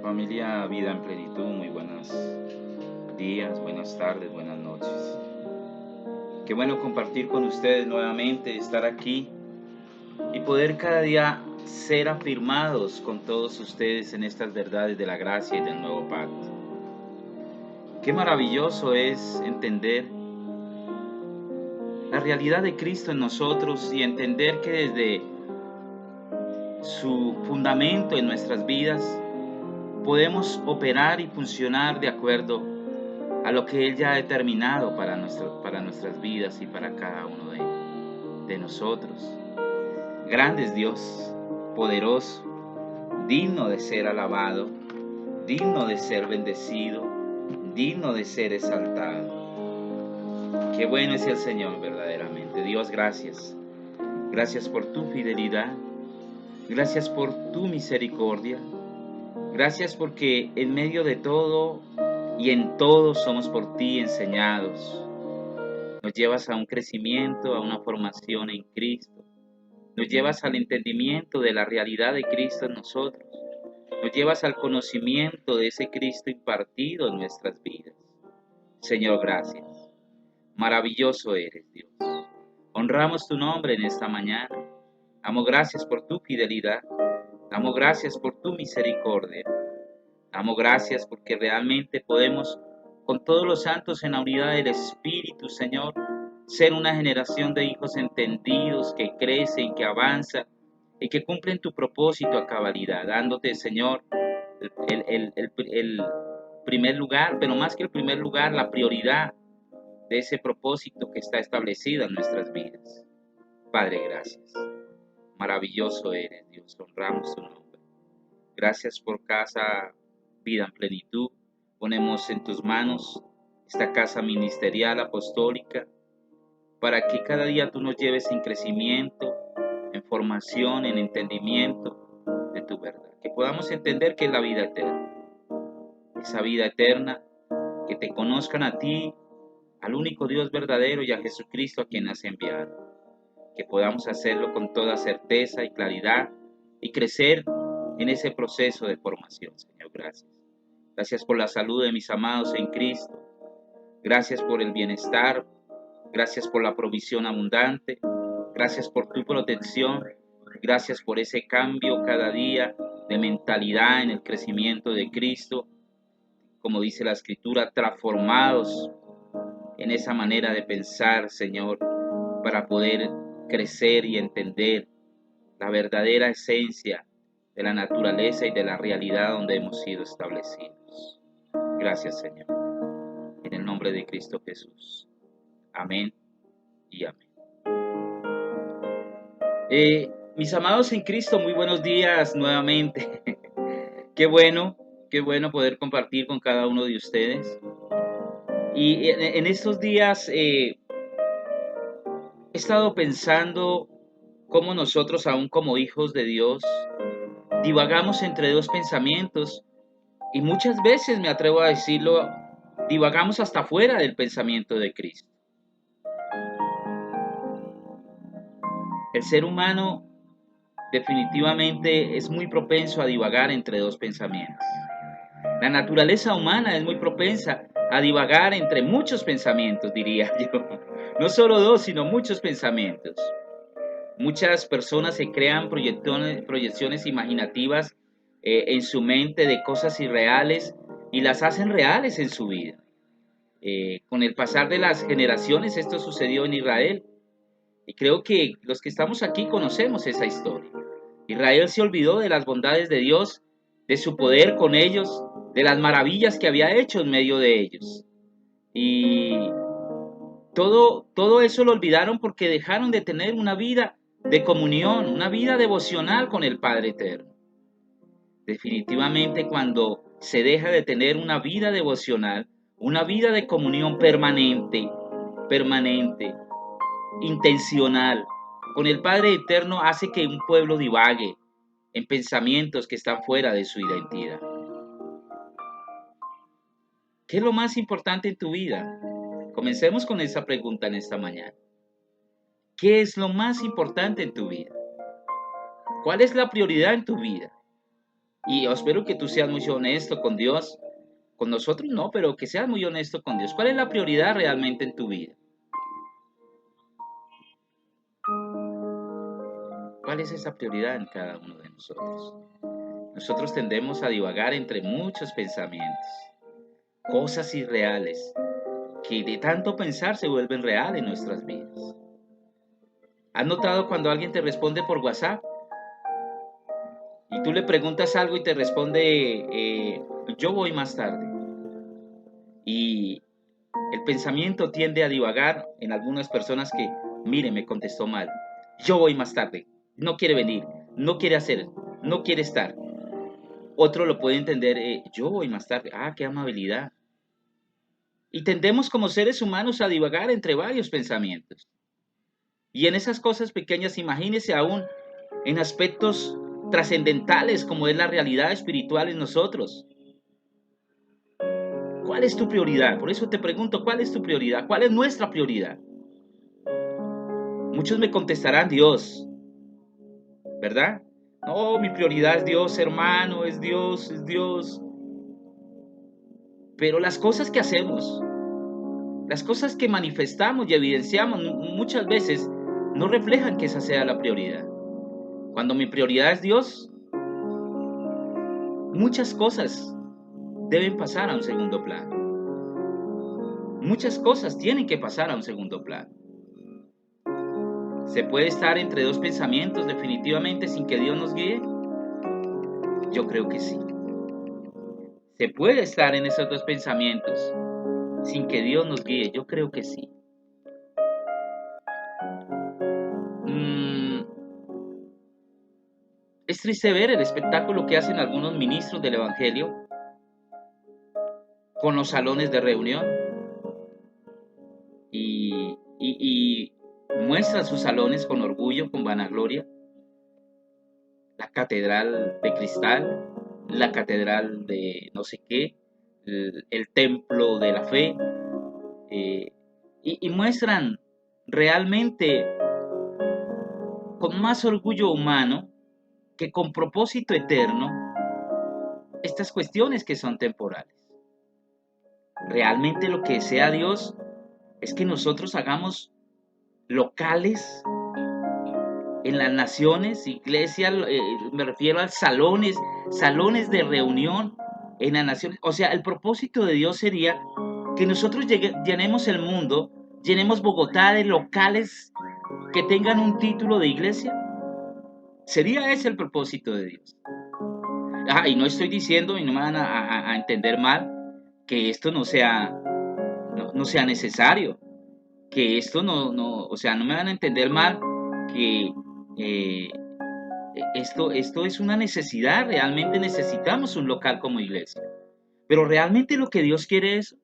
Familia Vida en Plenitud, muy buenos días, buenas tardes, buenas noches. Qué bueno compartir con ustedes nuevamente, estar aquí y poder cada día ser afirmados con todos ustedes en estas verdades de la gracia y del nuevo pacto. Qué maravilloso es entender la realidad de Cristo en nosotros y entender que desde su fundamento en nuestras vidas podemos operar y funcionar de acuerdo a lo que Él ya ha determinado para nuestras vidas y para cada uno de nosotros. Grande es Dios, poderoso, digno de ser alabado, digno de ser bendecido, digno de ser exaltado. Qué bueno es el Señor verdaderamente. Dios, gracias. Gracias por tu fidelidad. Gracias por tu misericordia. Gracias porque en medio de todo y en todo somos por ti enseñados. Nos llevas a un crecimiento, a una formación en Cristo. Nos llevas al entendimiento de la realidad de Cristo en nosotros. Nos llevas al conocimiento de ese Cristo impartido en nuestras vidas. Señor, gracias. Maravilloso eres, Dios. Honramos tu nombre en esta mañana. Damos gracias por tu fidelidad. Damos gracias por tu misericordia. Damos gracias porque realmente podemos, con todos los santos en la unidad del Espíritu, Señor, ser una generación de hijos entendidos, que crecen, que avanzan y que cumplen tu propósito a cabalidad, dándote, Señor, el primer lugar, pero más que el primer lugar, la prioridad de ese propósito que está establecido en nuestras vidas. Padre, gracias. Maravilloso eres, Dios. Honramos tu nombre. Gracias por Casa Vida en Plenitud. Ponemos en tus manos esta casa ministerial apostólica para que cada día tú nos lleves en crecimiento, en formación, en entendimiento de tu verdad. Que podamos entender que es la vida eterna. Esa vida eterna, que te conozcan a ti, al único Dios verdadero y a Jesucristo a quien has enviado. Que podamos hacerlo con toda certeza y claridad y crecer en ese proceso de formación, Señor. Gracias. Gracias por la salud de mis amados en Cristo. Gracias por el bienestar. Gracias por la provisión abundante. Gracias por tu protección. Gracias por ese cambio cada día de mentalidad en el crecimiento de Cristo. Como dice la Escritura, transformados en esa manera de pensar, Señor, para poder crecer y entender la verdadera esencia de la naturaleza y de la realidad donde hemos sido establecidos. Gracias, Señor. En el nombre de Cristo Jesús. Amén y amén. Mis amados en Cristo, muy buenos días nuevamente. Qué bueno poder compartir con cada uno de ustedes. Y en estos días he estado pensando cómo nosotros, aún como hijos de Dios, divagamos entre dos pensamientos y muchas veces, me atrevo a decirlo, divagamos hasta fuera del pensamiento de Cristo. El ser humano definitivamente es muy propenso a divagar entre dos pensamientos. La naturaleza humana es muy propensa a divagar entre muchos pensamientos, diría yo. No solo dos, sino muchos pensamientos. Muchas personas se crean proyecciones imaginativas en su mente de cosas irreales y las hacen reales en su vida. Con el pasar de las generaciones esto sucedió en Israel y creo que los que estamos aquí conocemos esa historia. Israel se olvidó de las bondades de Dios, de su poder con ellos, de las maravillas que había hecho en medio de ellos. Y todo eso lo olvidaron porque dejaron de tener una vida de comunión, una vida devocional con el Padre Eterno. Definitivamente cuando se deja de tener una vida devocional, una vida de comunión permanente, intencional, con el Padre Eterno, hace que un pueblo divague en pensamientos que están fuera de su identidad. ¿Qué es lo más importante en tu vida? Comencemos con esa pregunta en esta mañana. ¿Qué es lo más importante en tu vida? ¿Cuál es la prioridad en tu vida? Y yo espero que tú seas muy honesto con Dios. Con nosotros no, pero que seas muy honesto con Dios. ¿Cuál es la prioridad realmente en tu vida? ¿Cuál es esa prioridad en cada uno de nosotros? Nosotros tendemos a divagar entre muchos pensamientos, cosas irreales, que de tanto pensar se vuelven real en nuestras vidas. ¿Has notado cuando alguien te responde por WhatsApp y tú le preguntas algo y te responde, yo voy más tarde? Y el pensamiento tiende a divagar en algunas personas que, mire, me contestó mal, yo voy más tarde, no quiere venir, no quiere hacer, no quiere estar. Otro lo puede entender, yo voy más tarde, qué amabilidad. Y tendemos como seres humanos a divagar entre varios pensamientos. Y en esas cosas pequeñas, imagínese aún en aspectos trascendentales como es la realidad espiritual en nosotros. ¿Cuál es tu prioridad? Por eso te pregunto, ¿cuál es tu prioridad? ¿Cuál es nuestra prioridad? Muchos me contestarán Dios, ¿verdad? No, mi prioridad es Dios, hermano, es Dios, es Dios. Pero las cosas que hacemos, las cosas que manifestamos y evidenciamos muchas veces no reflejan que esa sea la prioridad. Cuando mi prioridad es Dios, muchas cosas deben pasar a un segundo plano. Muchas cosas tienen que pasar a un segundo plano. ¿Se puede estar entre dos pensamientos definitivamente sin que Dios nos guíe? Yo creo que sí. ¿Se puede estar en esos dos pensamientos sin que Dios nos guíe? Yo creo que sí. Mm, es triste ver el espectáculo que hacen algunos ministros del Evangelio con los salones de reunión y muestran sus salones con orgullo, con vanagloria. La catedral de cristal, la catedral de no sé qué, el templo de la fe, eh, y muestran realmente con más orgullo humano que con propósito eterno estas cuestiones que son temporales. Realmente lo que desea Dios es que nosotros hagamos locales en las naciones, iglesias, me refiero a salones de reunión en las naciones. O sea, el propósito de Dios sería que nosotros llenemos el mundo, llenemos Bogotá de locales que tengan un título de iglesia. Sería ese el propósito de Dios. Y no estoy diciendo, y no me van a entender mal, que esto no sea necesario, que esto o sea, no me van a entender mal, que eh, esto es una necesidad, realmente necesitamos un local como iglesia. Pero realmente lo que Dios quiere es,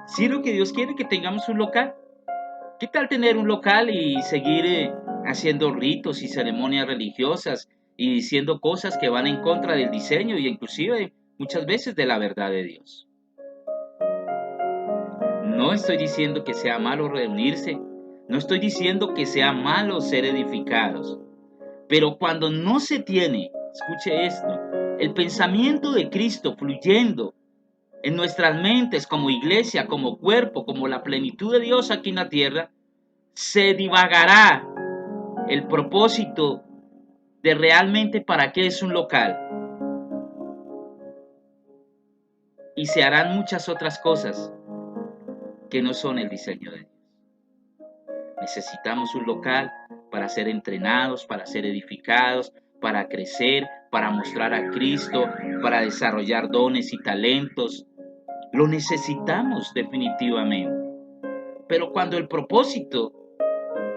sí, lo que Dios quiere que tengamos un local. ¿Qué tal tener un local y seguir haciendo ritos y ceremonias religiosas y diciendo cosas que van en contra del diseño y inclusive muchas veces de la verdad de Dios? No estoy diciendo que sea malo reunirse, no estoy diciendo que sea malo ser edificados, pero cuando no se tiene, escuche esto, el pensamiento de Cristo fluyendo en nuestras mentes como iglesia, como cuerpo, como la plenitud de Dios aquí en la tierra, se divagará el propósito de realmente para qué es un local y se harán muchas otras cosas que no son el diseño de Dios. Necesitamos un local para ser entrenados, para ser edificados, para crecer, para mostrar a Cristo, para desarrollar dones y talentos. Lo necesitamos definitivamente. Pero cuando el propósito,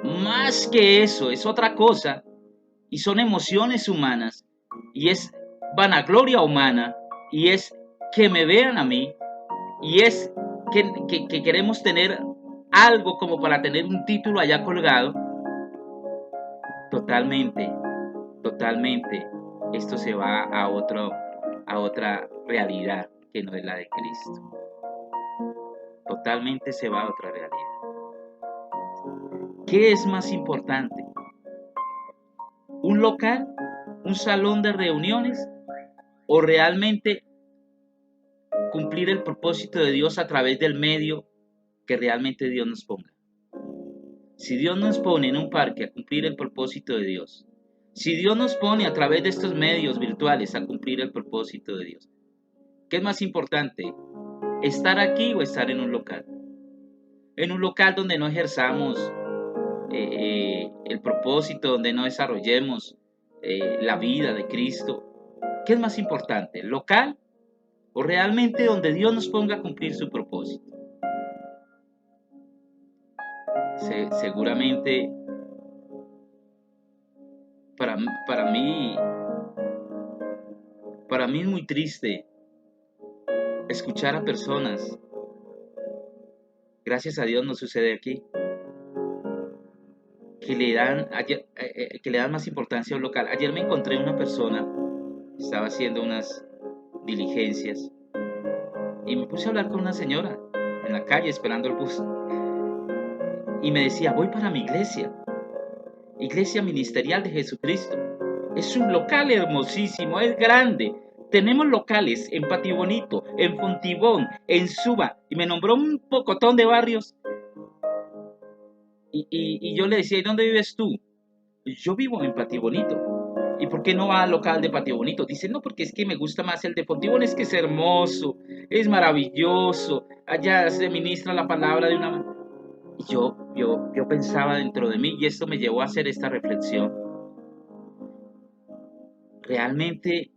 más que eso, es otra cosa, y son emociones humanas, y es vanagloria humana, y es que me vean a mí, y es que queremos tener algo como para tener un título allá colgado, totalmente, totalmente, esto se va a otra realidad que no es la de Cristo. Totalmente se va a otra realidad. ¿Qué es más importante? ¿Un local? ¿Un salón de reuniones? o realmente cumplir el propósito de Dios a través del medio que realmente Dios nos ponga. Si Dios nos pone en un parque a cumplir el propósito de Dios, si Dios nos pone a través de estos medios virtuales a cumplir el propósito de Dios, ¿qué es más importante? ¿Estar aquí o estar en un local? En un local donde no ejerzamos el propósito, donde no desarrollemos la vida de Cristo. ¿Qué es más importante? ¿Local o realmente donde Dios nos ponga a cumplir su propósito? Seguramente para mí es muy triste escuchar a personas, gracias a Dios no sucede aquí, que le dan más importancia a un local. Ayer me encontré una persona, estaba haciendo unas diligencias y me puse a hablar con una señora en la calle esperando el bus y me decía, voy para mi iglesia ministerial de Jesucristo. Es un local hermosísimo, es grande. Tenemos locales en Patibonito, en Fontibón, en Suba, y me nombró un pocotón de barrios. Y yo le decía, ¿y dónde vives tú? Yo vivo en Patibonito. ¿Y por qué no va al local de Patibonito? Dice, no, porque es que me gusta más el de Fontibón, es que es hermoso, es maravilloso, allá se ministra la palabra de una manera. Y yo pensaba dentro de mí, y esto me llevó a hacer esta reflexión. Realmente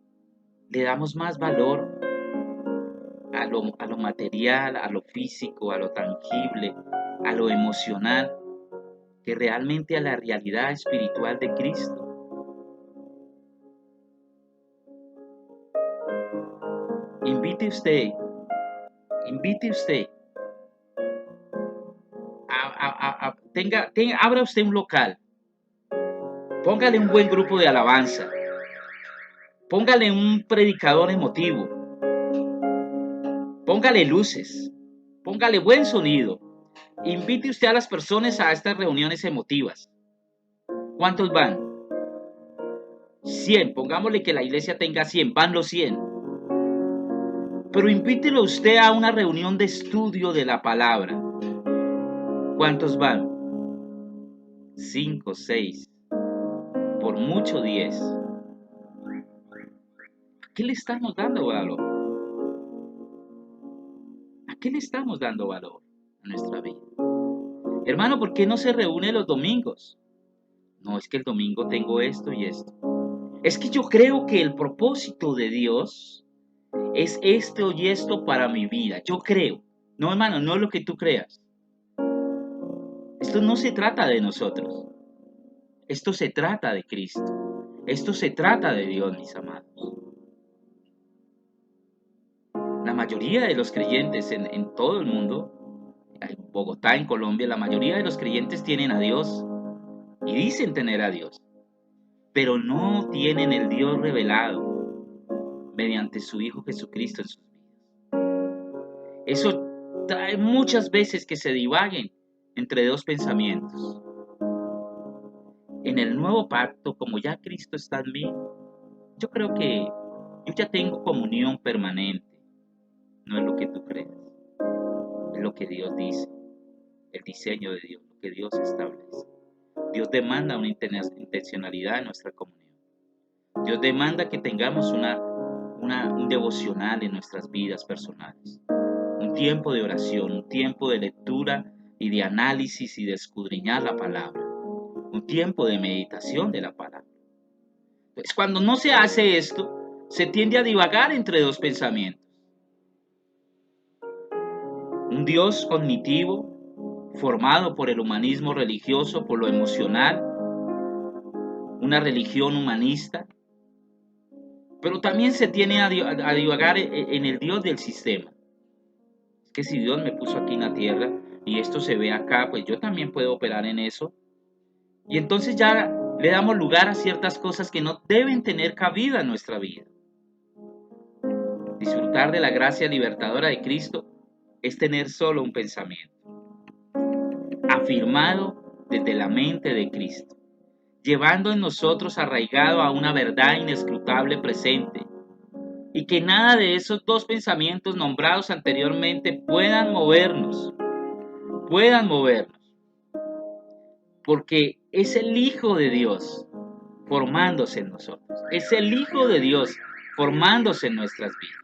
le damos más valor a lo material, a lo físico, a lo tangible, a lo emocional, que realmente a la realidad espiritual de Cristo. Invite usted, abra usted un local, póngale un buen grupo de alabanza, póngale un predicador emotivo, póngale luces, póngale buen sonido, invite usted a las personas a estas reuniones emotivas. ¿Cuántos van? 100, pongámosle que la iglesia tenga 100, van los 100. Pero invítelo usted a una reunión de estudio de la palabra. ¿Cuántos van? 5, 6, por mucho 10. ¿A qué le estamos dando valor? ¿A qué le estamos dando valor a nuestra vida? Hermano, ¿por qué no se reúne los domingos? No, es que el domingo tengo esto y esto. Es que yo creo que el propósito de Dios es esto y esto para mi vida. Yo creo. No, hermano, no es lo que tú creas. Esto no se trata de nosotros. Esto se trata de Cristo. Esto se trata de Dios, mis amados. La mayoría de los creyentes en todo el mundo, en Bogotá, en Colombia, la mayoría de los creyentes tienen a Dios y dicen tener a Dios, pero no tienen el Dios revelado mediante su Hijo Jesucristo en sus vidas. Eso trae muchas veces que se divaguen entre dos pensamientos. En el nuevo pacto, como ya Cristo está en mí, yo creo que yo ya tengo comunión permanente. No es lo que tú creas, es lo que Dios dice, el diseño de Dios, lo que Dios establece. Dios demanda una intencionalidad en nuestra comunión. Dios demanda que tengamos un devocional en nuestras vidas personales, un tiempo de oración, un tiempo de lectura y de análisis y de escudriñar la palabra, un tiempo de meditación de la palabra. Pues cuando no se hace esto, se tiende a divagar entre dos pensamientos. Un Dios cognitivo, formado por el humanismo religioso, por lo emocional, una religión humanista, pero también se tiene a divagar en el Dios del sistema. Es que si Dios me puso aquí en la tierra y esto se ve acá, pues yo también puedo operar en eso. Y entonces ya le damos lugar a ciertas cosas que no deben tener cabida en nuestra vida. Disfrutar de la gracia libertadora de Cristo es tener solo un pensamiento, afirmado desde la mente de Cristo, llevando en nosotros arraigado a una verdad inescrutable presente, y que nada de esos dos pensamientos nombrados anteriormente puedan movernos, porque es el Hijo de Dios formándose en nosotros, es el Hijo de Dios formándose en nuestras vidas.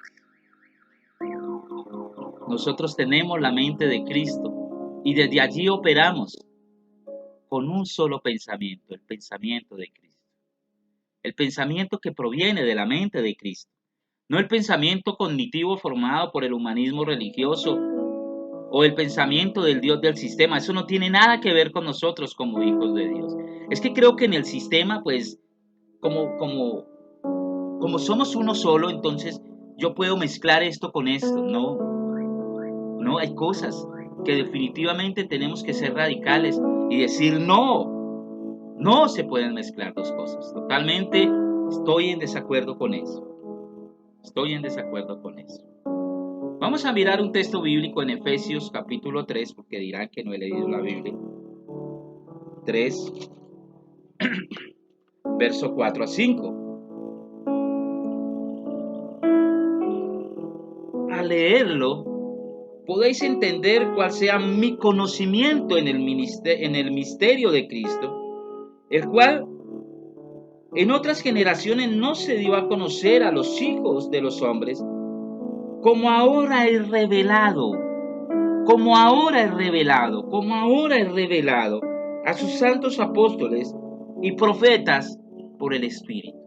Nosotros tenemos la mente de Cristo y desde allí operamos con un solo pensamiento, el pensamiento de Cristo. El pensamiento que proviene de la mente de Cristo. No el pensamiento cognitivo formado por el humanismo religioso o el pensamiento del Dios del sistema. Eso no tiene nada que ver con nosotros como hijos de Dios. Es que creo que en el sistema, pues, como somos uno solo, entonces yo puedo mezclar esto con esto. No, hay cosas que definitivamente tenemos que ser radicales y decir no se pueden mezclar dos cosas. Totalmente estoy en desacuerdo con eso. Vamos a mirar un texto bíblico en Efesios capítulo 3, porque dirán que no he leído la Biblia. 3, verso 4 a 5. Al leerlo, podéis entender cuál sea mi conocimiento en el misterio de Cristo, el cual en otras generaciones no se dio a conocer a los hijos de los hombres, como ahora es revelado a sus santos apóstoles y profetas por el Espíritu.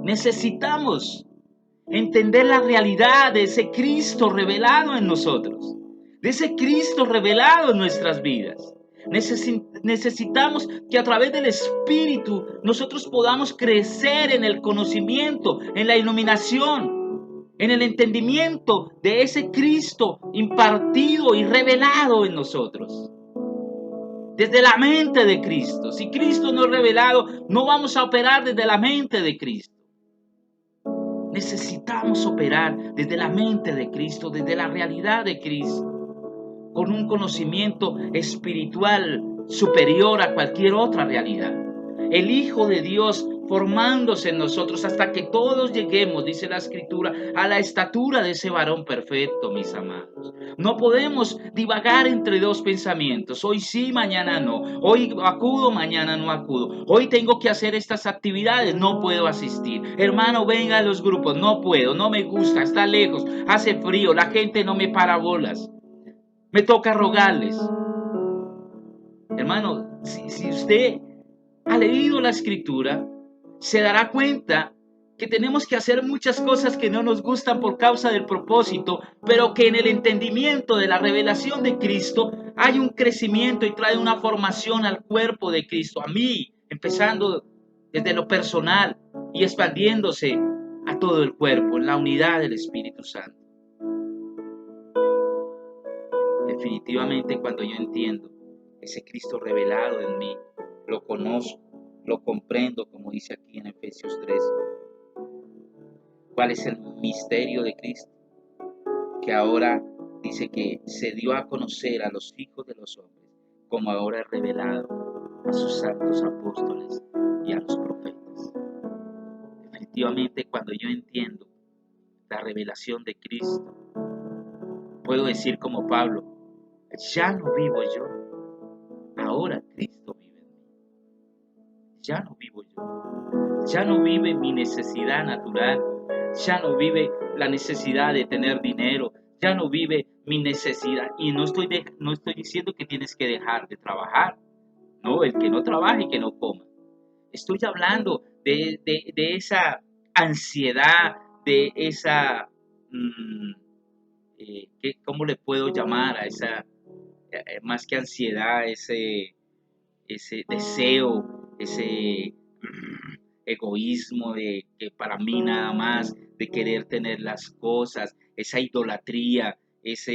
Necesitamos entender la realidad de ese Cristo revelado en nosotros, de ese Cristo revelado en nuestras vidas. Necesitamos que a través del Espíritu nosotros podamos crecer en el conocimiento, en la iluminación, en el entendimiento de ese Cristo impartido y revelado en nosotros. Desde la mente de Cristo. Si Cristo no es revelado, no vamos a operar desde la mente de Cristo. Necesitamos operar desde la mente de Cristo, desde la realidad de Cristo, con un conocimiento espiritual superior a cualquier otra realidad. El Hijo de Dios formándose en nosotros hasta que todos lleguemos, dice la Escritura, a la estatura de ese varón perfecto, mis amados. No podemos divagar entre dos pensamientos. Hoy sí, mañana no. Hoy acudo, mañana no acudo. Hoy tengo que hacer estas actividades, no puedo asistir. Hermano, venga a los grupos, no puedo, no me gusta, está lejos, hace frío, la gente no me para bolas. Me toca rogarles. Hermano, si usted ha leído la Escritura, se dará cuenta que tenemos que hacer muchas cosas que no nos gustan por causa del propósito, pero que en el entendimiento de la revelación de Cristo hay un crecimiento y trae una formación al cuerpo de Cristo, a mí, empezando desde lo personal y expandiéndose a todo el cuerpo, en la unidad del Espíritu Santo. Definitivamente cuando yo entiendo ese Cristo revelado en mí, lo conozco, lo comprendo, como dice aquí en Efesios 3. ¿Cuál es el misterio de Cristo? Que ahora dice que se dio a conocer a los hijos de los hombres, como ahora es revelado a sus santos apóstoles y a los profetas. Definitivamente cuando yo entiendo la revelación de Cristo, puedo decir como Pablo, ya no vivo yo, ahora Cristo vive en mí. Ya no vivo yo, ya no vive mi necesidad natural, ya no vive la necesidad de tener dinero, ya no vive mi necesidad. Y no estoy diciendo que tienes que dejar de trabajar, no, el que no trabaje y que no coma. Estoy hablando de esa ansiedad, de esa, ¿cómo le puedo llamar a esa, más que ansiedad, ese deseo, ese egoísmo de que para mí nada más, de querer tener las cosas, esa idolatría, esa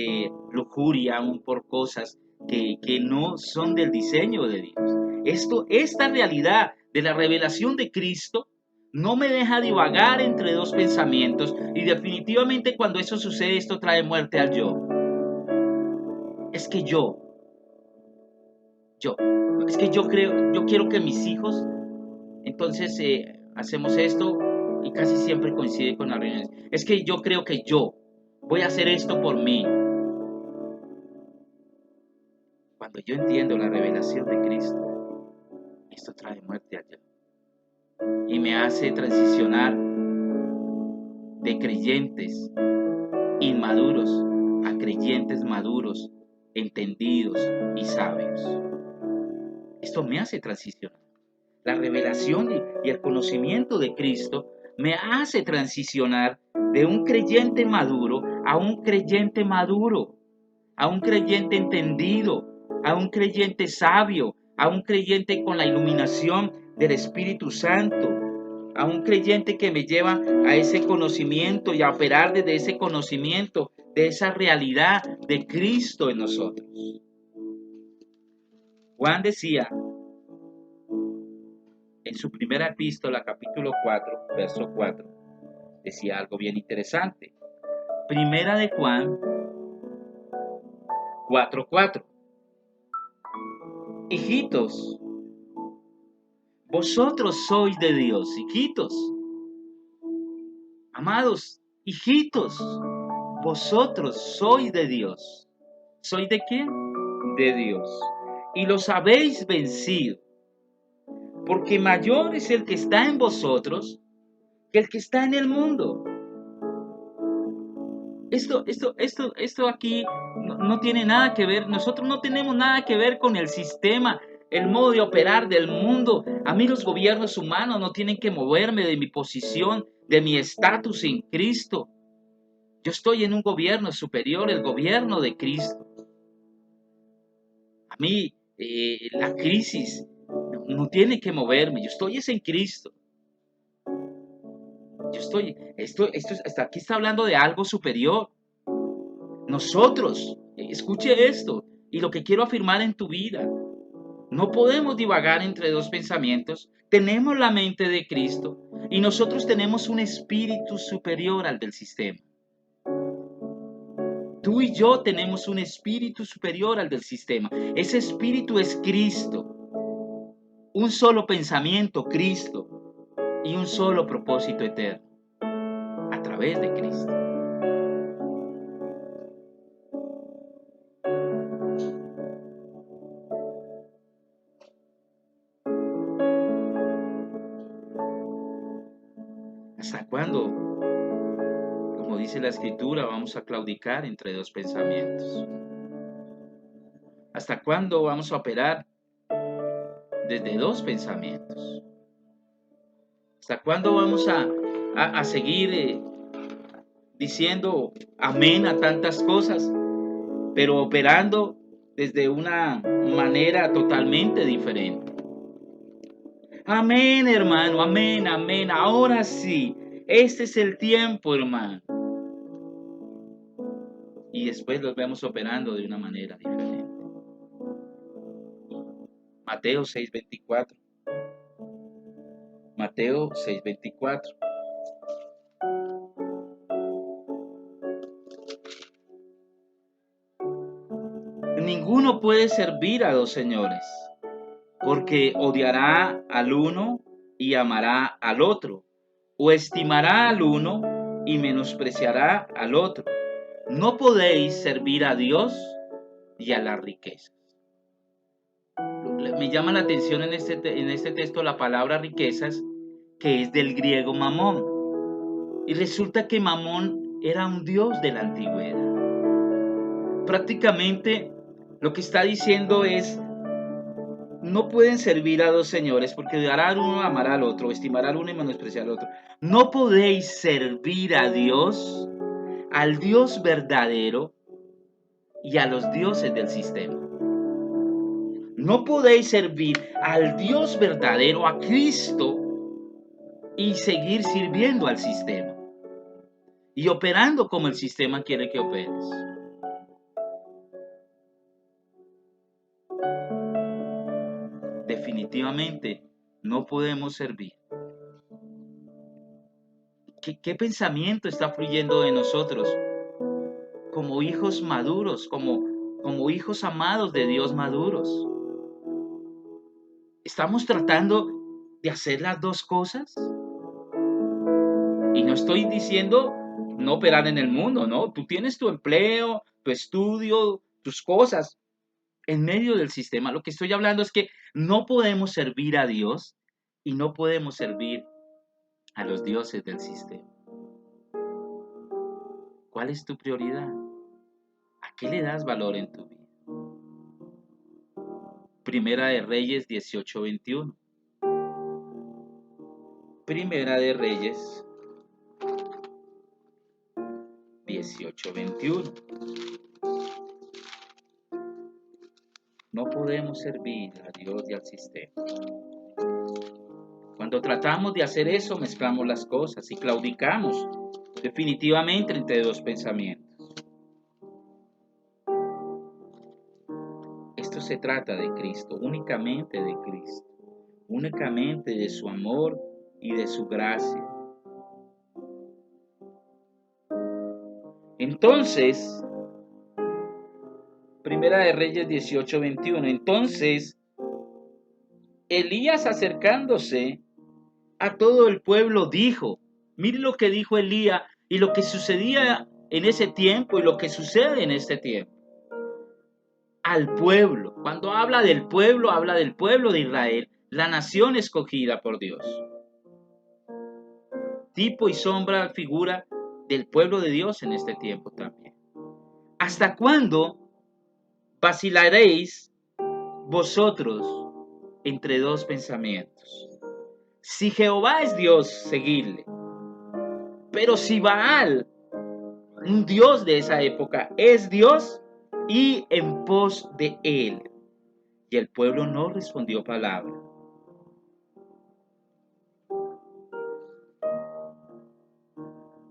lujuria aún por cosas que no son del diseño de Dios. Esta realidad de la revelación de Cristo no me deja divagar entre dos pensamientos y definitivamente cuando eso sucede esto trae muerte al yo. Es que es que yo quiero que mis hijos, entonces hacemos esto, y casi siempre coincide con las reuniones, es que yo creo que yo voy a hacer esto por mí. Cuando yo entiendo la revelación de Cristo, esto trae muerte allá y me hace transicionar de creyentes inmaduros a creyentes maduros, entendidos y sabios. Esto me hace transicionar. La revelación y el conocimiento de Cristo me hace transicionar de un creyente maduro a un creyente maduro, a un creyente entendido, a un creyente sabio, a un creyente con la iluminación del Espíritu Santo, a un creyente que me lleva a ese conocimiento y a operar desde ese conocimiento, de esa realidad de Cristo en nosotros. Juan decía en su primera epístola, capítulo 4, verso 4, decía algo bien interesante. Primera de Juan 4:4. Hijitos, vosotros sois de Dios, hijitos. Amados, hijitos, vosotros sois de Dios. ¿Sois de quién? De Dios. Y los habéis vencido, porque mayor es el que está en vosotros que el que está en el mundo. Esto aquí no tiene nada que ver, nosotros no tenemos nada que ver con el sistema, el modo de operar del mundo. A mí los gobiernos humanos no tienen que moverme de mi posición, de mi estatus en Cristo. Yo estoy en un gobierno superior, el gobierno de Cristo. A mí la crisis no tiene que moverme, yo estoy en Cristo. Esto hasta aquí está hablando de algo superior. Nosotros, escuche esto, y lo que quiero afirmar en tu vida, no podemos divagar entre dos pensamientos. Tenemos la mente de Cristo y nosotros tenemos un espíritu superior al del sistema. Tú y yo tenemos un espíritu superior al del sistema. Ese espíritu es Cristo. Un solo pensamiento, Cristo, y un solo propósito eterno, a través de Cristo. ¿Hasta cuándo, como dice la Escritura, vamos a claudicar entre dos pensamientos? ¿Hasta cuándo vamos a operar desde dos pensamientos? ¿Hasta cuándo vamos a seguir diciendo amén a tantas cosas, pero operando desde una manera totalmente diferente? Amén, hermano, amén, amén. Ahora sí, este es el tiempo, hermano. Y después los vemos operando de una manera diferente. Mateo 6:24. Mateo 6:24. Ninguno puede servir a dos señores, porque odiará al uno y amará al otro, o estimará al uno y menospreciará al otro. No podéis servir a Dios y a las riquezas. Me llama la atención en este texto la palabra riquezas, que es del griego mamón. Y resulta que Mamón era un dios de la antigüedad. Prácticamente lo que está diciendo es: no pueden servir a dos señores, porque odiará al uno, amará al otro, estimará al uno y menospreciará al otro. No podéis servir a Dios, al Dios verdadero y a los dioses del sistema. No podéis servir al Dios verdadero, a Cristo, y seguir sirviendo al sistema y operando como el sistema quiere que operes. Definitivamente no podemos servir. ¿Qué pensamiento está fluyendo de nosotros como hijos maduros, como hijos amados de Dios maduros? ¿Estamos tratando de hacer las dos cosas? Y no estoy diciendo no operar en el mundo, ¿no? Tú tienes tu empleo, tu estudio, tus cosas en medio del sistema. Lo que estoy hablando es que no podemos servir a Dios y no podemos servir a los dioses del sistema. ¿Cuál es tu prioridad? ¿A qué le das valor en tu vida? Primera de Reyes 18:21. Primera de Reyes 18:21. No podemos servir a Dios y al sistema. Cuando tratamos de hacer eso, mezclamos las cosas y claudicamos definitivamente entre dos pensamientos. Esto se trata de Cristo, únicamente de Cristo, únicamente de su amor y de su gracia. Entonces, Primera de Reyes 18:21, entonces Elías acercándose a todo el pueblo dijo, mire lo que dijo Elías y lo que sucedía en ese tiempo y lo que sucede en este tiempo. Al pueblo, cuando habla del pueblo de Israel, la nación escogida por Dios. Tipo y sombra, figura del pueblo de Dios en este tiempo también. ¿Hasta cuándo vacilaréis vosotros entre dos pensamientos? Si Jehová es Dios, seguidle. Pero si Baal, un dios de esa época, es Dios, y en pos de él. Y el pueblo no respondió palabra.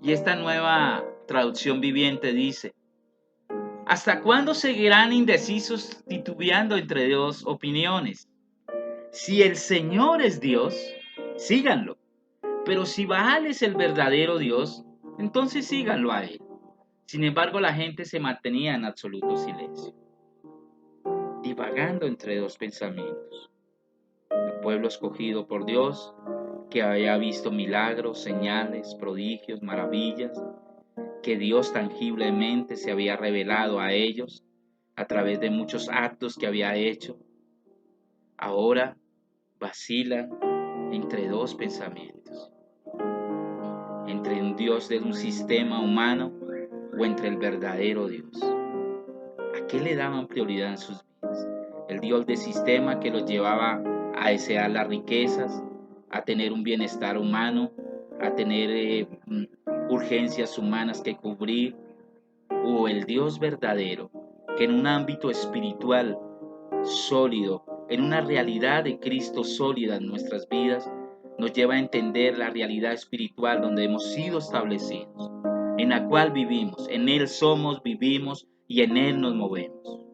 Y esta nueva traducción viviente dice, ¿hasta cuándo seguirán indecisos titubeando entre dos opiniones? Si el Señor es Dios, síganlo. Pero si Baal es el verdadero Dios, entonces síganlo a él. Sin embargo, la gente se mantenía en absoluto silencio, divagando entre dos pensamientos. El pueblo escogido por Dios, que había visto milagros, señales, prodigios, maravillas, que Dios tangiblemente se había revelado a ellos a través de muchos actos que había hecho, ahora vacilan entre dos pensamientos, entre un Dios de un sistema humano o entre el verdadero Dios. ¿A qué le daban prioridad en sus vidas? El Dios de sistema que los llevaba a desear las riquezas, a tener un bienestar humano, a tener urgencias humanas que cubrir, o el Dios verdadero que en un ámbito espiritual sólido, en una realidad de Cristo sólida en nuestras vidas, nos lleva a entender la realidad espiritual donde hemos sido establecidos, en la cual vivimos, en Él somos, vivimos y en Él nos movemos.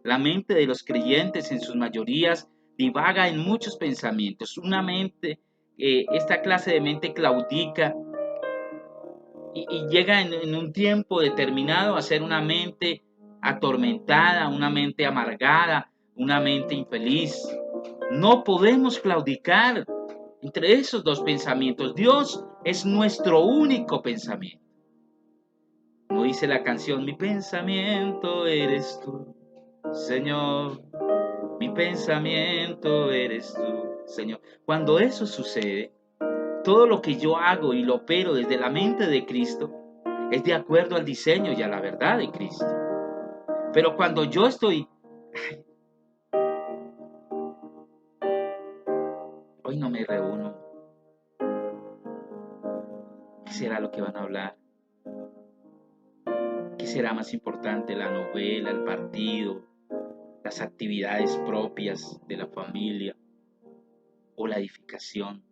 La mente de los creyentes en sus mayorías divaga en muchos pensamientos. Esta clase de mente claudica y llega en un tiempo determinado a ser una mente atormentada, una mente amargada, una mente infeliz. No podemos claudicar entre esos dos pensamientos. Dios es nuestro único pensamiento. Como dice la canción, mi pensamiento eres tú, Señor. Mi pensamiento eres tú, Señor. Cuando eso sucede, todo lo que yo hago y lo opero desde la mente de Cristo es de acuerdo al diseño y a la verdad de Cristo. Pero cuando yo estoy, hoy no me reúno, ¿qué será lo que van a hablar? ¿Qué será más importante, la novela, el partido, las actividades propias de la familia o la edificación?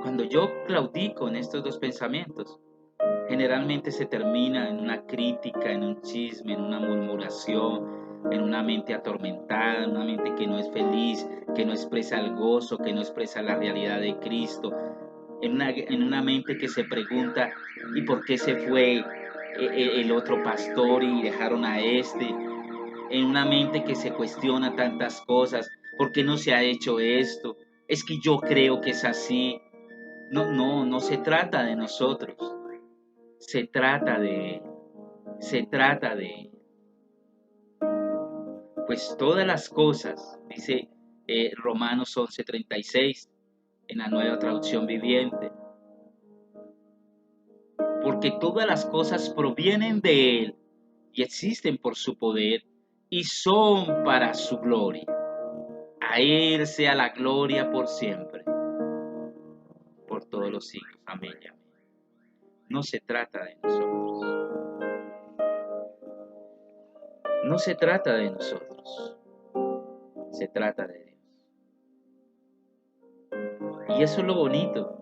Cuando yo claudico en estos dos pensamientos, generalmente se termina en una crítica, en un chisme, en una murmuración, en una mente atormentada, en una mente que no es feliz, que no expresa el gozo, que no expresa la realidad de Cristo, en una mente que se pregunta, ¿y por qué se fue el otro pastor y dejaron a este? En una mente que se cuestiona tantas cosas, ¿por qué no se ha hecho esto? Es que yo creo que es así. No se trata de nosotros, se trata de, se trata de, pues todas las cosas, dice Romanos 11:36 en la Nueva Traducción Viviente, porque todas las cosas provienen de Él y existen por su poder y son para su gloria. A Él sea la gloria por siempre, por todos los siglos. Amén. No se trata de nosotros. No se trata de nosotros. Se trata de Dios. Y eso es lo bonito.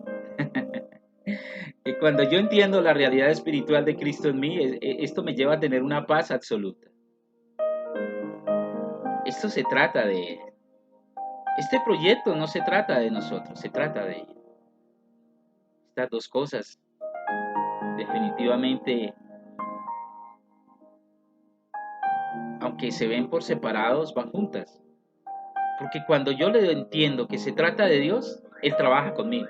Que cuando yo entiendo la realidad espiritual de Cristo en mí, esto me lleva a tener una paz absoluta. Esto se trata de Él. Este proyecto no se trata de nosotros, se trata de Él. Estas dos cosas definitivamente, aunque se ven por separados, van juntas. Porque cuando yo le entiendo que se trata de Dios, Él trabaja conmigo.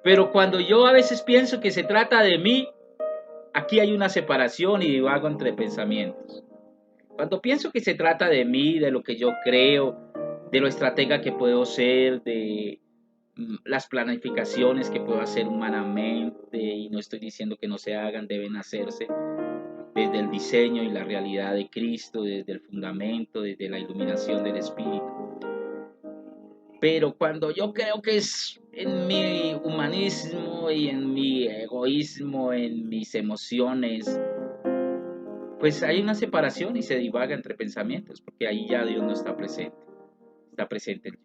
Pero cuando yo a veces pienso que se trata de mí, aquí hay una separación y divago entre pensamientos. Cuando pienso que se trata de mí, de lo que yo creo, de lo estratega que puedo ser, de las planificaciones que puedo hacer humanamente, y no estoy diciendo que no se hagan, deben hacerse desde el diseño y la realidad de Cristo, desde el fundamento, desde la iluminación del Espíritu. Pero cuando yo creo que es en mi humanismo y en mi egoísmo, en mis emociones, pues hay una separación y se divaga entre pensamientos, porque ahí ya Dios no está presente en yo.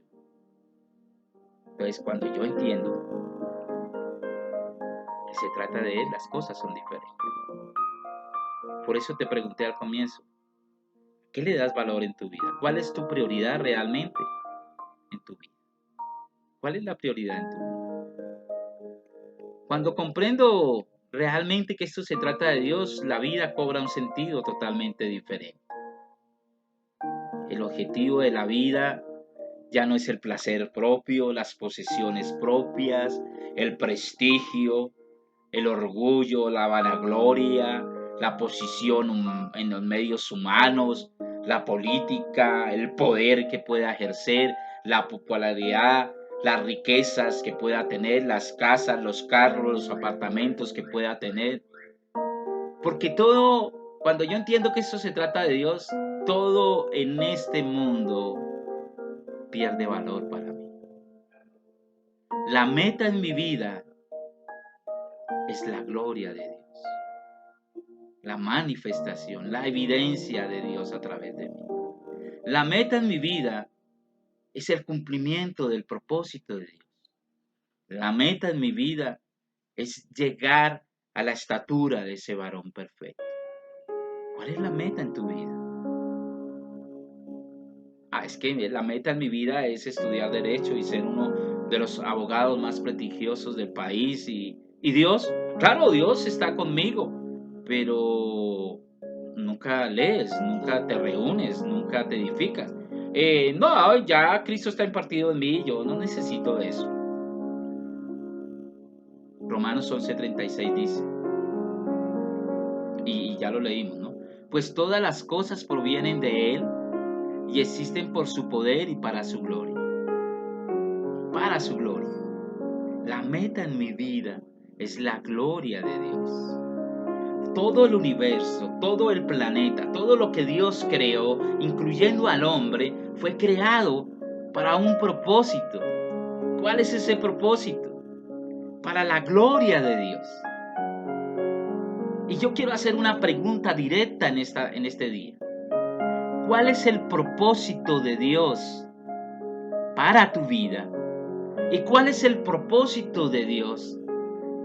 Entonces cuando yo entiendo que se trata de Él, las cosas son diferentes. Por eso te pregunté al comienzo, ¿qué le das valor en tu vida? ¿Cuál es tu prioridad realmente en tu vida? ¿Cuál es la prioridad en tu vida? Cuando comprendo realmente que esto se trata de Dios, la vida cobra un sentido totalmente diferente. El objetivo de la vida ya no es el placer propio, las posesiones propias, el prestigio, el orgullo, la vanagloria, la posición en los medios humanos, la política, el poder que pueda ejercer, la popularidad, las riquezas que pueda tener, las casas, los carros, los apartamentos que pueda tener. Porque todo, cuando yo entiendo que esto se trata de Dios, todo en este mundo pierde valor para mí. La meta en mi vida es la gloria de Dios, la manifestación, la evidencia de Dios a través de mí. La meta en mi vida es el cumplimiento del propósito de Dios. La meta en mi vida es llegar a la estatura de ese varón perfecto. ¿Cuál es la meta en tu vida? Es que la meta en mi vida es estudiar derecho y ser uno de los abogados más prestigiosos del país. Y Dios, claro, Dios está conmigo, pero nunca lees, nunca te reúnes, nunca te edificas. No, ya Cristo está impartido en mí, yo no necesito eso. Romanos 11:36 dice, y ya lo leímos, ¿no? Pues todas las cosas provienen de Él y existen por su poder y para su gloria. Para su gloria. La meta en mi vida es la gloria de Dios. Todo el universo, todo el planeta, todo lo que Dios creó, incluyendo al hombre, fue creado para un propósito. ¿Cuál es ese propósito? Para la gloria de Dios. Y yo quiero hacer una pregunta directa en este día. ¿Cuál es el propósito de Dios para tu vida? ¿Y cuál es el propósito de Dios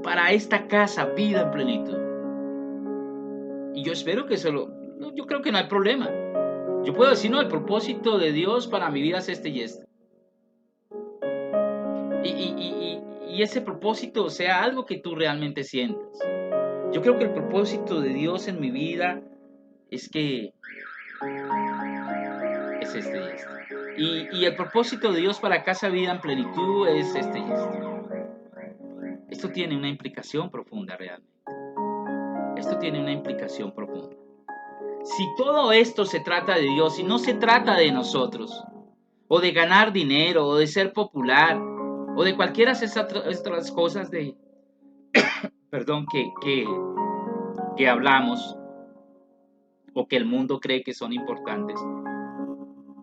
para esta casa, vida en plenitud? Y yo espero que yo creo que no hay problema. Yo puedo decir, no, el propósito de Dios para mi vida es este y este. Y ese propósito sea algo que tú realmente sientas. Yo creo que el propósito de Dios en mi vida es que es este y este. Y el propósito de Dios para Casa Vida en Plenitud es este y este. Esto tiene una implicación profunda realmente. Esto tiene una implicación profunda. Si todo esto se trata de Dios y no se trata de nosotros, o de ganar dinero, o de ser popular, o de cualquiera de estas cosas que hablamos, o que el mundo cree que son importantes,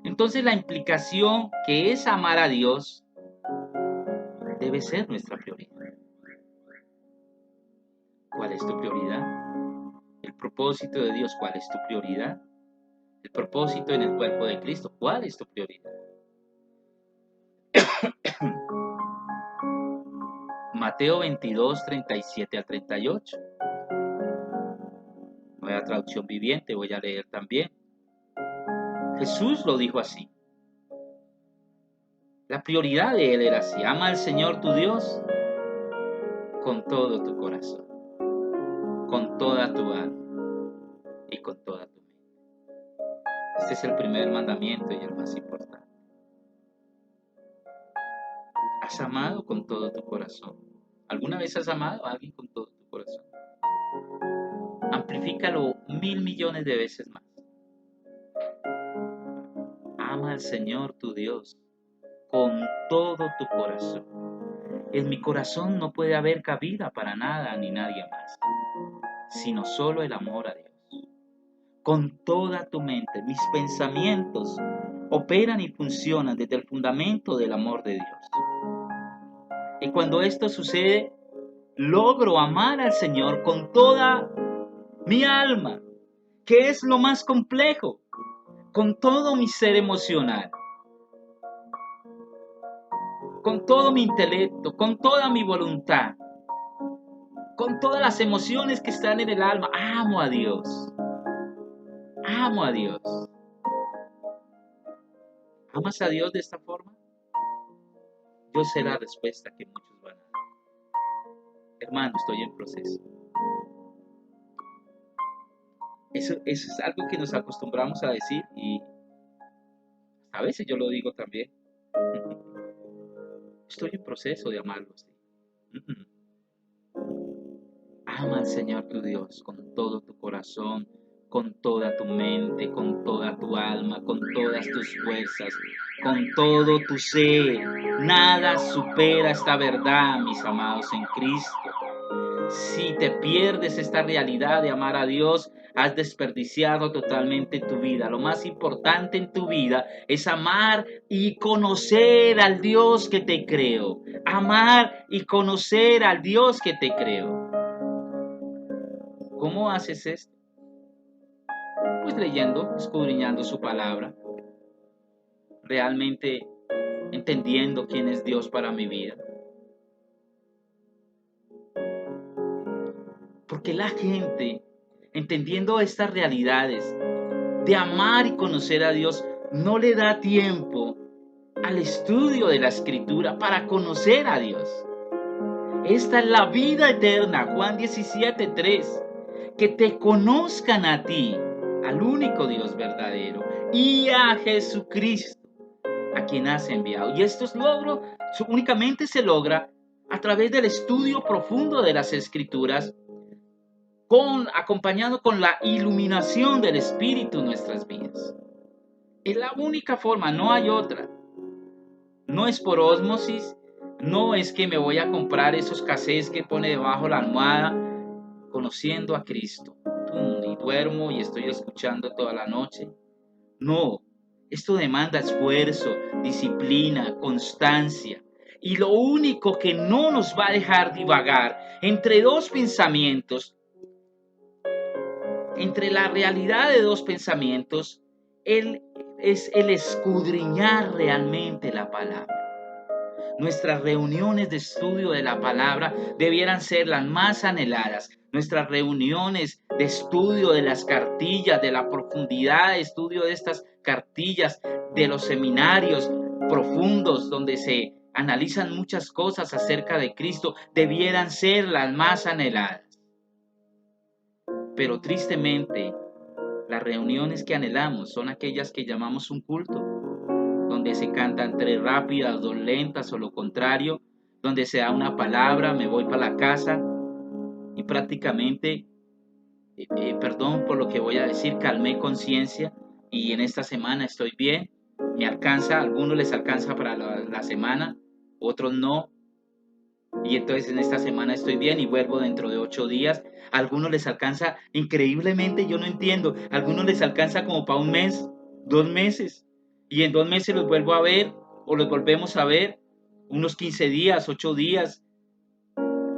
entonces la implicación que es amar a Dios debe ser nuestra prioridad. ¿Cuál es tu prioridad? El propósito de Dios, ¿cuál es tu prioridad? El propósito en el cuerpo de Cristo, ¿cuál es tu prioridad? Mateo 22, 37 al 38. Nueva traducción viviente, voy a leer también. Jesús lo dijo así. La prioridad de él era así: ama al Señor tu Dios con todo tu corazón, con toda tu alma y con toda tu mente. Este es el primer mandamiento y el más importante. ¿Has amado con todo tu corazón? ¿Alguna vez has amado a alguien con todo tu corazón? Amplifícalo 1.000 millones de veces más. Ama al Señor tu Dios con todo tu corazón. En mi corazón no puede haber cabida para nada ni nadie más, sino solo el amor a Dios. Con toda tu mente, mis pensamientos operan y funcionan desde el fundamento del amor de Dios. Y cuando esto sucede, logro amar al Señor con toda mi alma, que es lo más complejo, con todo mi ser emocional, con todo mi intelecto, con toda mi voluntad, con todas las emociones que están en el alma. Amo a Dios. Amo a Dios. ¿Amas a Dios de esta forma? Yo sé la respuesta que muchos van a dar. Hermano, estoy en proceso. Eso es algo que nos acostumbramos a decir y a veces yo lo digo también. Estoy en proceso de amarlo. ¿Sí? Ama al Señor tu Dios con todo tu corazón, con toda tu mente, con toda tu alma, con todas tus fuerzas, con todo tu ser. Nada supera esta verdad, mis amados en Cristo. Si te pierdes esta realidad de amar a Dios, has desperdiciado totalmente tu vida. Lo más importante en tu vida es amar y conocer al Dios que te creó. Amar y conocer al Dios que te creó. ¿Cómo haces esto? Pues leyendo, escudriñando su palabra, realmente entendiendo quién es Dios para mi vida. Porque la gente, entendiendo estas realidades de amar y conocer a Dios, no le da tiempo al estudio de la Escritura para conocer a Dios. Esta es la vida eterna, Juan 17:3, que te conozcan a ti, al único Dios verdadero, y a Jesucristo, a quien has enviado. Y estos logros únicamente se logra a través del estudio profundo de las Escrituras, acompañado con la iluminación del Espíritu en nuestras vidas. Es la única forma, no hay otra. No es por ósmosis, no es que me voy a comprar esos cassettes que pone debajo la almohada, conociendo a Cristo. Y duermo y estoy escuchando toda la noche. No, esto demanda esfuerzo, disciplina, constancia. Y lo único que no nos va a dejar divagar entre dos pensamientos, entre la realidad de dos pensamientos, es el escudriñar realmente la palabra. Nuestras reuniones de estudio de la palabra debieran ser las más anheladas. Nuestras reuniones de estudio de las cartillas, de la profundidad de estudio de estas cartillas, de los seminarios profundos donde se analizan muchas cosas acerca de Cristo, debieran ser las más anheladas. Pero tristemente, las reuniones que anhelamos son aquellas que llamamos un culto, donde se cantan 3 rápidas, 2 lentas o lo contrario, donde se da una palabra, me voy para la casa y prácticamente, perdón por lo que voy a decir, calmé conciencia y en esta semana estoy bien. Me alcanza, a algunos les alcanza para la semana, otros no. Y entonces en esta semana estoy bien y vuelvo dentro de 8 días. A algunos les alcanza increíblemente, yo no entiendo. A algunos les alcanza como para un mes, 2 meses. Y en 2 meses los vuelvo a ver o los volvemos a ver. Unos 15 días, 8 días.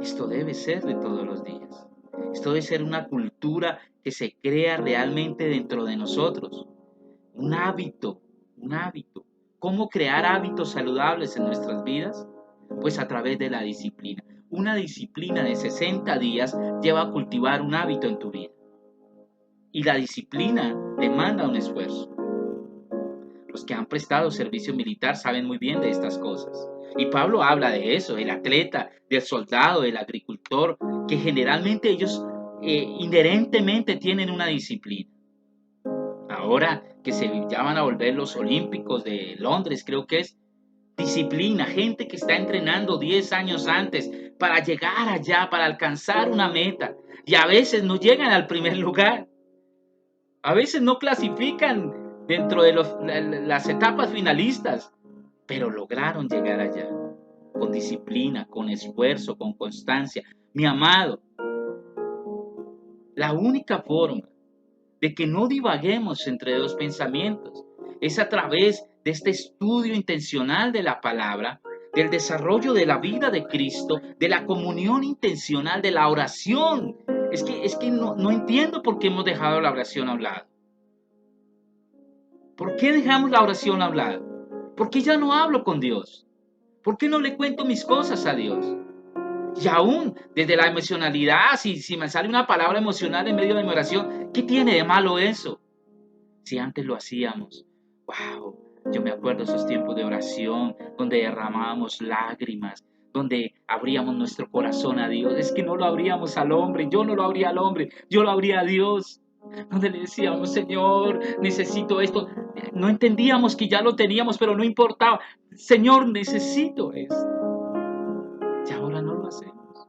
Esto debe ser de todos los días. Esto debe ser una cultura que se crea realmente dentro de nosotros. Un hábito, un hábito. ¿Cómo crear hábitos saludables en nuestras vidas? Pues a través de la disciplina. Una disciplina de 60 días lleva a cultivar un hábito en tu vida. Y la disciplina demanda un esfuerzo. Los que han prestado servicio militar saben muy bien de estas cosas. Y Pablo habla de eso, del atleta, del soldado, del agricultor, que generalmente ellos inherentemente tienen una disciplina. Ahora que ya van a volver los Olímpicos de Londres, creo que es disciplina, gente que está entrenando 10 años antes para llegar allá, para alcanzar una meta. Y a veces no llegan al primer lugar. A veces no clasifican dentro de las etapas finalistas, pero lograron llegar allá con disciplina, con esfuerzo, con constancia. Mi amado, la única forma de que no divaguemos entre dos pensamientos es a través de este estudio intencional de la palabra, del desarrollo de la vida de Cristo, de la comunión intencional, de la oración. Es que no entiendo por qué hemos dejado la oración a un lado. ¿Por qué dejamos la oración a un lado? ¿Por qué ya no hablo con Dios? ¿Por qué no le cuento mis cosas a Dios? Y aún desde la emocionalidad, si me sale una palabra emocional en medio de mi oración, ¿qué tiene de malo eso? Si antes lo hacíamos, wow, yo me acuerdo esos tiempos de oración donde derramábamos lágrimas, donde abríamos nuestro corazón a Dios. Es que no lo abríamos al hombre, yo no lo abría al hombre, yo lo abría a Dios. Donde le decíamos, Señor, necesito esto. No entendíamos que ya lo teníamos, pero no importaba. Señor, necesito esto. Y ahora no lo hacemos.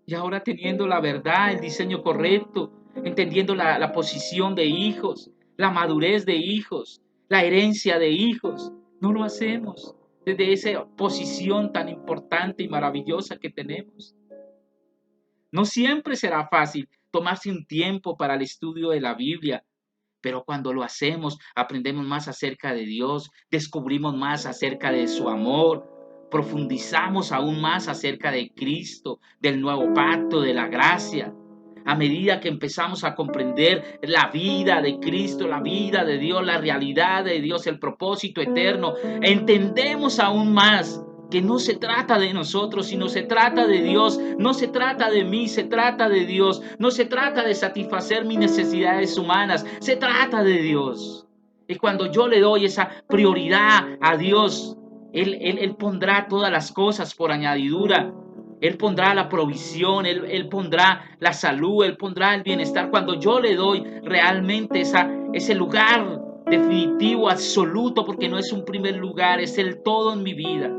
Y ahora teniendo la verdad, el diseño correcto, entendiendo la posición de hijos, la madurez de hijos, la herencia de hijos, no lo hacemos desde esa posición tan importante y maravillosa que tenemos. No siempre será fácil tomarse un tiempo para el estudio de la Biblia, pero cuando lo hacemos aprendemos más acerca de Dios, descubrimos más acerca de su amor, profundizamos aún más acerca de Cristo, del nuevo pacto, de la gracia. A medida que empezamos a comprender la vida de Cristo, la vida de Dios, la realidad de Dios, el propósito eterno, entendemos aún más que no se trata de nosotros, sino se trata de Dios, no se trata de mí, se trata de Dios, no se trata de satisfacer mis necesidades humanas, se trata de Dios. Y cuando yo le doy esa prioridad a Dios, Él pondrá todas las cosas por añadidura. Él pondrá la provisión, Él pondrá la salud, Él pondrá el bienestar. Cuando yo le doy realmente ese lugar definitivo, absoluto, porque no es un primer lugar, es el todo en mi vida.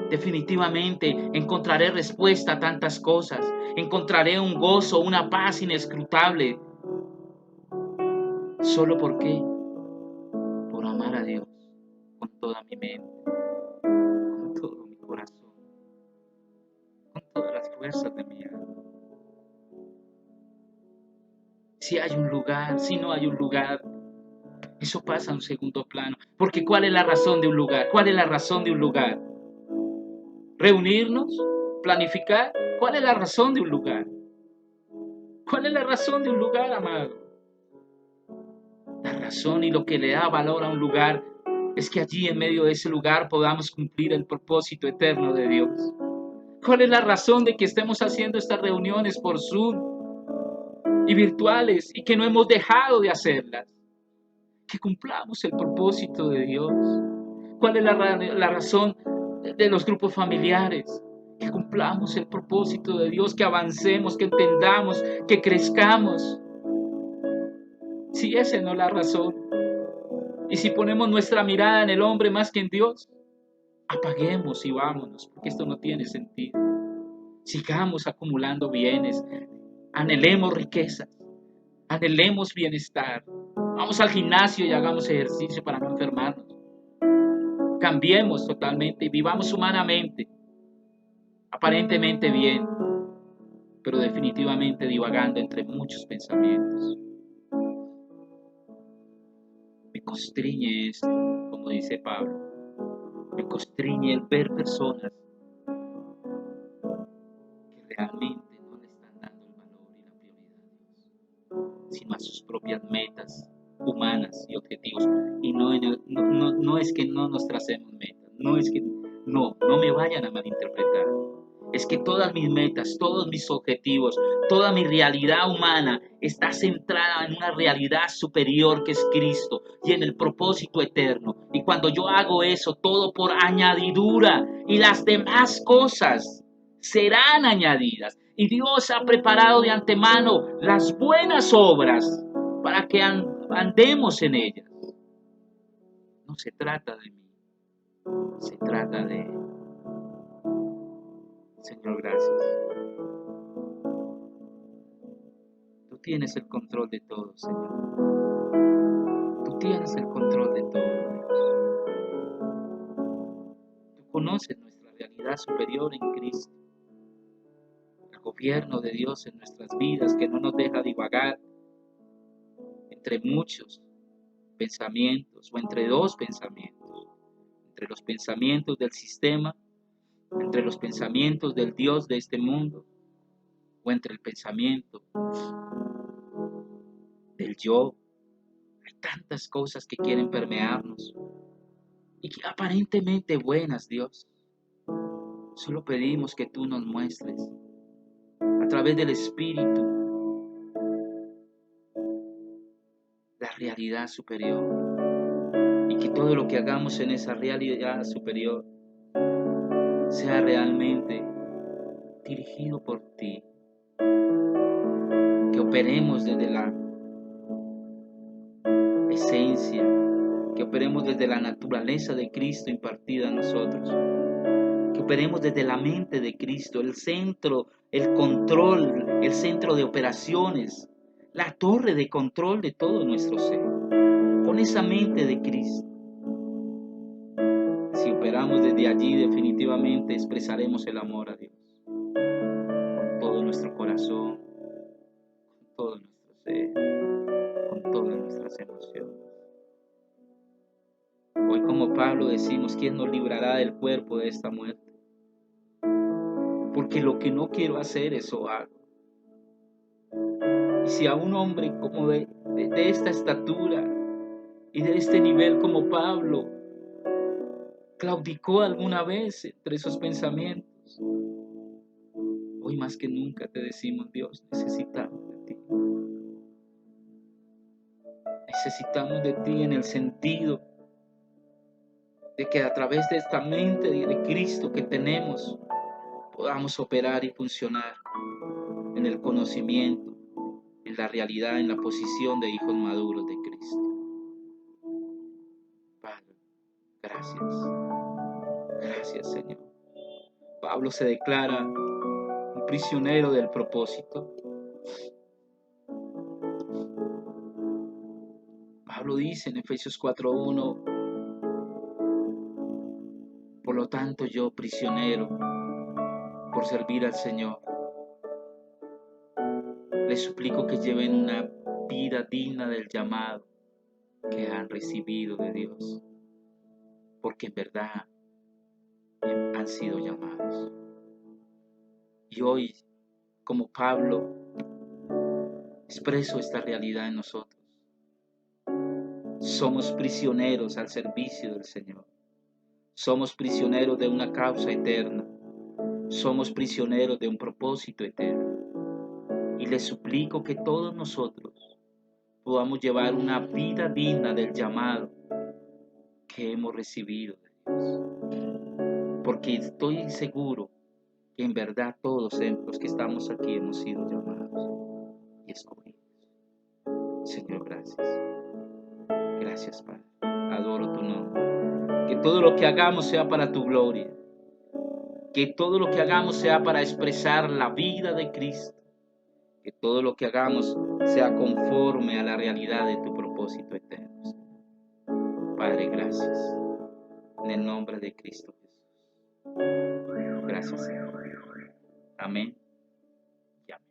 Definitivamente encontraré respuesta a tantas cosas. Encontraré un gozo, una paz inescrutable. ¿Solo por qué? Por amar a Dios con toda mi mente, con todo mi corazón, con todas las fuerzas de mi alma. Si hay un lugar, si no hay un lugar, eso pasa a un segundo plano. Porque ¿cuál es la razón de un lugar? ¿Cuál es la razón de un lugar? ¿Reunirnos? ¿Planificar? ¿Cuál es la razón de un lugar? ¿Cuál es la razón de un lugar, amado? La razón y lo que le da valor a un lugar es que allí en medio de ese lugar podamos cumplir el propósito eterno de Dios. ¿Cuál es la razón de que estemos haciendo estas reuniones por Zoom y virtuales y que no hemos dejado de hacerlas? Que cumplamos el propósito de Dios. ¿Cuál es la razón de los grupos familiares? Que cumplamos el propósito de Dios, que avancemos, que entendamos, que crezcamos. Si esa no es la razón, y si ponemos nuestra mirada en el hombre más que en Dios, apaguemos y vámonos, porque esto no tiene sentido. Sigamos acumulando bienes, anhelemos riquezas, anhelemos bienestar. Vamos al gimnasio y hagamos ejercicio para no enfermarnos. Cambiemos totalmente y vivamos humanamente, aparentemente bien, pero definitivamente divagando entre muchos pensamientos. Me constriñe esto, como dice Pablo, me constriñe el ver personas que realmente no le están dando el valor y la prioridad a Dios, sino a sus propias metas humanas y objetivos. Y no es que no nos tracemos metas, no es que no me vayan a malinterpretar. Es que todas mis metas, todos mis objetivos, toda mi realidad humana está centrada en una realidad superior que es Cristo y en el propósito eterno. Y cuando yo hago eso, todo por añadidura y las demás cosas serán añadidas. Y Dios ha preparado de antemano las buenas obras para que andemos en ellas. No se trata de mí, se trata de Él. Señor, gracias. Tú tienes el control de todo, Señor. Tú tienes el control de todo, Dios. Tú conoces nuestra realidad superior en Cristo. El gobierno de Dios en nuestras vidas que no nos deja divagar entre muchos pensamientos o entre dos pensamientos. Entre los pensamientos del sistema, entre los pensamientos del Dios de este mundo o entre el pensamiento del yo. Hay tantas cosas que quieren permearnos y que aparentemente buenas, Dios. Solo pedimos que tú nos muestres a través del Espíritu la realidad superior y que todo lo que hagamos en esa realidad superior sea realmente dirigido por ti, que operemos desde la esencia, que operemos desde la naturaleza de Cristo impartida a nosotros, que operemos desde la mente de Cristo, el centro, el control, el centro de operaciones, la torre de control de todo nuestro ser, con esa mente de Cristo. Si operamos desde allí, definitivamente expresaremos el amor a Dios, con todo nuestro corazón, con todo nuestro ser, con todas nuestras emociones. Hoy, como Pablo, decimos: ¿quién nos librará del cuerpo de esta muerte? Porque lo que no quiero hacer, eso hago. Y si a un hombre como de esta estatura y de este nivel como Pablo claudicó alguna vez entre esos pensamientos, hoy más que nunca te decimos: Dios, necesitamos de ti. Necesitamos de ti en el sentido de que a través de esta mente de Cristo que tenemos, podamos operar y funcionar en el conocimiento, en la realidad, en la posición de hijos maduros de Cristo. Padre, gracias. Gracias, Señor. Pablo se declara un prisionero del propósito. Pablo dice en Efesios 4:1: por lo tanto, yo, prisionero, por servir al Señor, les suplico que lleven una vida digna del llamado que han recibido de Dios, porque en verdad han sido llamados. Y hoy, como Pablo, expreso esta realidad en nosotros. Somos prisioneros al servicio del Señor. Somos prisioneros de una causa eterna. Somos prisioneros de un propósito eterno. Y les suplico que todos nosotros podamos llevar una vida digna del llamado que hemos recibido de Dios. Porque estoy seguro que en verdad todos los que estamos aquí hemos sido llamados y escogidos. Señor, gracias. Gracias, Padre. adoro tu nombre. Que todo lo que hagamos sea para tu gloria. Que todo lo que hagamos sea para expresar la vida de Cristo. Que todo lo que hagamos sea conforme a la realidad de tu propósito eterno. Padre, gracias. En el nombre de Cristo Jesús. Gracias, Señor. Amén. Y amén.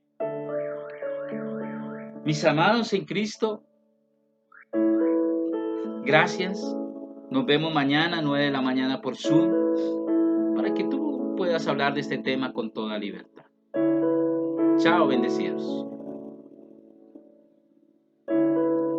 Mis amados en Cristo, gracias. Nos vemos mañana a 9 de la mañana por Zoom para que tú puedas hablar de este tema con toda libertad. Chao, bendecidos.